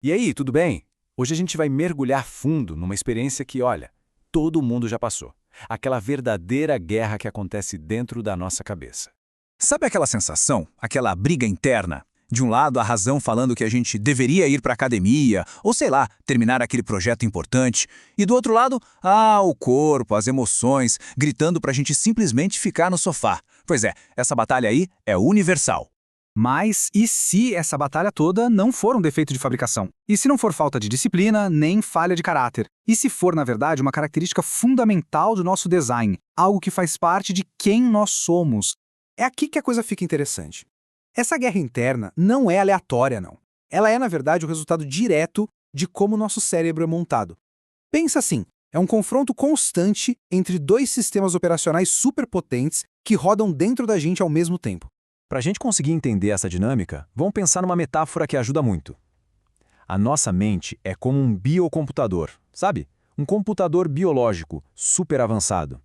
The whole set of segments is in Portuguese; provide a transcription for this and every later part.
E aí, tudo bem? Hoje a gente vai mergulhar fundo numa experiência que, olha, todo mundo já passou. Aquela verdadeira guerra que acontece dentro da nossa cabeça. Sabe aquela sensação, aquela briga interna? De um lado, a razão falando que a gente deveria ir para a academia, ou sei lá, terminar aquele projeto importante. E do outro lado, o corpo, as emoções, gritando para a gente simplesmente ficar no sofá. Pois é, essa batalha aí é universal. Mas e se essa batalha toda não for um defeito de fabricação? E se não for falta de disciplina, nem falha de caráter? E se for, na verdade, uma característica fundamental do nosso design, algo que faz parte de quem nós somos? É aqui que a coisa fica interessante. Essa guerra interna não é aleatória, não. Ela é, na verdade, o resultado direto de como o nosso cérebro é montado. Pensa assim, é um confronto constante entre dois sistemas operacionais superpotentes que rodam dentro da gente ao mesmo tempo. Para a gente conseguir entender essa dinâmica, vamos pensar numa metáfora que ajuda muito. A nossa mente é como um biocomputador, sabe? Um computador biológico super avançado.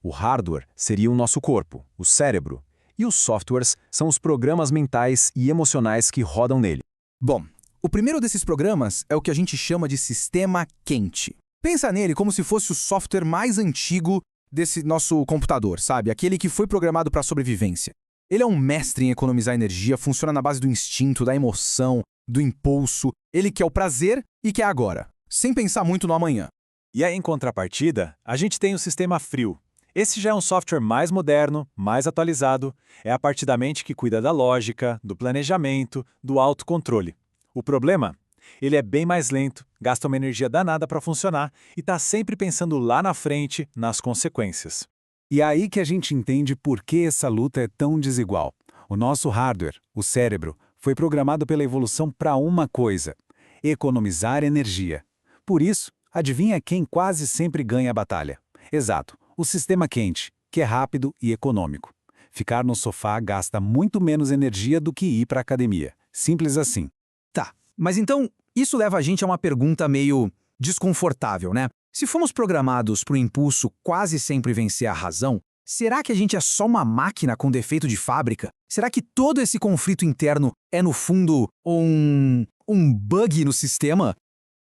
O hardware seria o nosso corpo, o cérebro, e os softwares são os programas mentais e emocionais que rodam nele. Bom, o primeiro desses programas é o que a gente chama de sistema quente. Pensa nele como se fosse o software mais antigo desse nosso computador, sabe? Aquele que foi programado para a sobrevivência. Ele é um mestre em economizar energia, funciona na base do instinto, da emoção, do impulso. Ele quer o prazer e quer agora, sem pensar muito no amanhã. E aí, em contrapartida, a gente tem o sistema frio. Esse já é um software mais moderno, mais atualizado, é a parte da mente que cuida da lógica, do planejamento, do autocontrole. O problema? Ele é bem mais lento, gasta uma energia danada para funcionar e está sempre pensando lá na frente, nas consequências. E é aí que a gente entende por que essa luta é tão desigual. O nosso hardware, o cérebro, foi programado pela evolução para uma coisa: economizar energia. Por isso, adivinha quem quase sempre ganha a batalha? Exato. O sistema quente, que é rápido e econômico. Ficar no sofá gasta muito menos energia do que ir para a academia. Simples assim. Tá, mas então isso leva a gente a uma pergunta meio desconfortável, né? Se fomos programados para o impulso quase sempre vencer a razão, será que a gente é só uma máquina com defeito de fábrica? Será que todo esse conflito interno é, no fundo, um bug no sistema?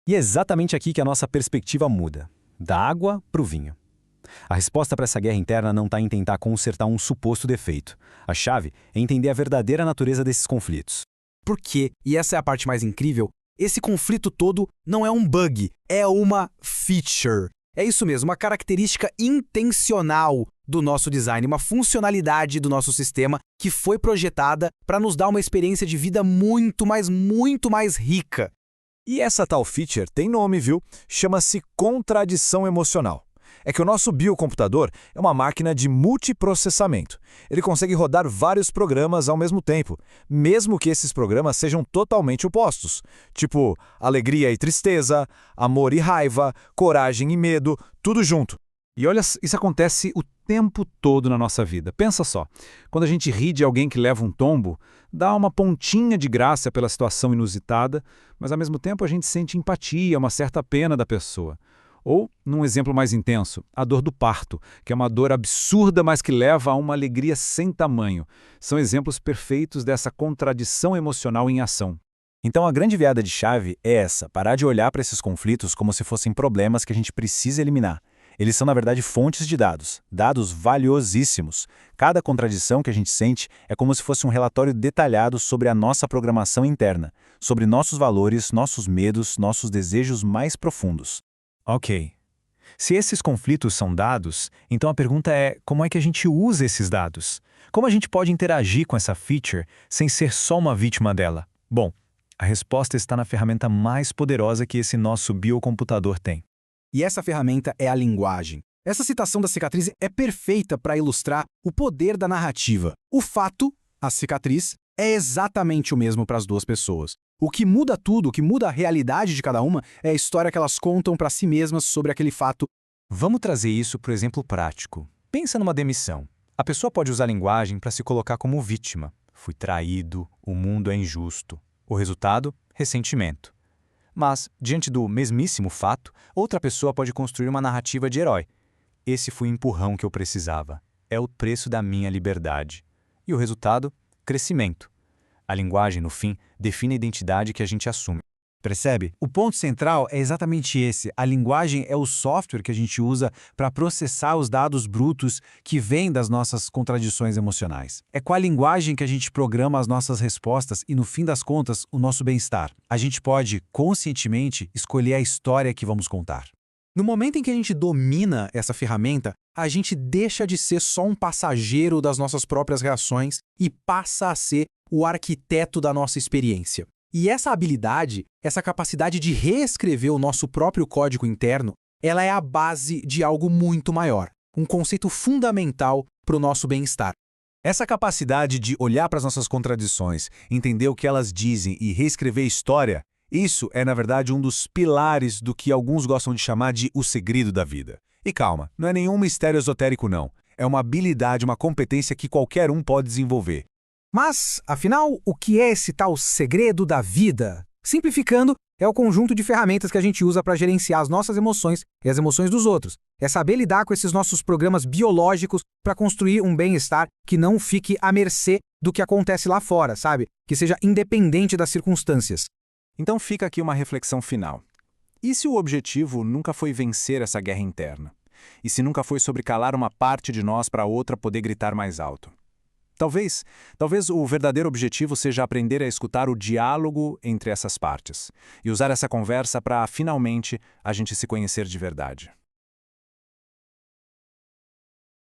E é exatamente aqui que a nossa perspectiva muda. Da água para o vinho. A resposta para essa guerra interna não está em tentar consertar um suposto defeito. A chave é entender a verdadeira natureza desses conflitos. Porque, e essa é a parte mais incrível, esse conflito todo não é um bug, é uma feature. É isso mesmo, uma característica intencional do nosso design, uma funcionalidade do nosso sistema que foi projetada para nos dar uma experiência de vida muito mais rica. E essa tal feature tem nome, viu? Chama-se contradição emocional. É que o nosso biocomputador é uma máquina de multiprocessamento. Ele consegue rodar vários programas ao mesmo tempo, mesmo que esses programas sejam totalmente opostos. Tipo, alegria e tristeza, amor e raiva, coragem e medo, tudo junto. E olha, isso acontece o tempo todo na nossa vida. Pensa só, quando a gente ri de alguém que leva um tombo, dá uma pontinha de graça pela situação inusitada, mas ao mesmo tempo a gente sente empatia, uma certa pena da pessoa. Ou, num exemplo mais intenso, a dor do parto, que é uma dor absurda, mas que leva a uma alegria sem tamanho. São exemplos perfeitos dessa contradição emocional em ação. Então a grande virada de chave é essa, parar de olhar para esses conflitos como se fossem problemas que a gente precisa eliminar. Eles são, na verdade, fontes de dados, dados valiosíssimos. Cada contradição que a gente sente é como se fosse um relatório detalhado sobre a nossa programação interna, sobre nossos valores, nossos medos, nossos desejos mais profundos. Ok. Se esses conflitos são dados, então a pergunta é como é que a gente usa esses dados? Como a gente pode interagir com essa feature sem ser só uma vítima dela? Bom, a resposta está na ferramenta mais poderosa que esse nosso biocomputador tem. E essa ferramenta é a linguagem. Essa citação da cicatriz é perfeita para ilustrar o poder da narrativa. O fato, a cicatriz, é exatamente o mesmo para as duas pessoas. O que muda tudo, o que muda a realidade de cada uma, é a história que elas contam para si mesmas sobre aquele fato. Vamos trazer isso para o exemplo prático. Pensa numa demissão. A pessoa pode usar a linguagem para se colocar como vítima. Fui traído, o mundo é injusto. O resultado? Ressentimento. Mas, diante do mesmíssimo fato, outra pessoa pode construir uma narrativa de herói. Esse foi o empurrão que eu precisava. É o preço da minha liberdade. E o resultado? Crescimento. A linguagem, no fim, define a identidade que a gente assume. Percebe? O ponto central é exatamente esse. A linguagem é o software que a gente usa para processar os dados brutos que vêm das nossas contradições emocionais. É com a linguagem que a gente programa as nossas respostas e, no fim das contas, o nosso bem-estar. A gente pode, conscientemente, escolher a história que vamos contar. No momento em que a gente domina essa ferramenta, a gente deixa de ser só um passageiro das nossas próprias reações e passa a ser o arquiteto da nossa experiência. E essa habilidade, essa capacidade de reescrever o nosso próprio código interno, ela é a base de algo muito maior, um conceito fundamental para o nosso bem-estar. Essa capacidade de olhar para as nossas contradições, entender o que elas dizem e reescrever história, isso é, na verdade, um dos pilares do que alguns gostam de chamar de o segredo da vida. E calma, não é nenhum mistério esotérico não. É uma habilidade, uma competência que qualquer um pode desenvolver. Mas, afinal, o que é esse tal segredo da vida? Simplificando, é o conjunto de ferramentas que a gente usa para gerenciar as nossas emoções e as emoções dos outros. É saber lidar com esses nossos programas biológicos para construir um bem-estar que não fique à mercê do que acontece lá fora, sabe? Que seja independente das circunstâncias. Então fica aqui uma reflexão final. E se o objetivo nunca foi vencer essa guerra interna? E se nunca foi sobre calar uma parte de nós para a outra poder gritar mais alto? Talvez o verdadeiro objetivo seja aprender a escutar o diálogo entre essas partes e usar essa conversa para, finalmente, a gente se conhecer de verdade.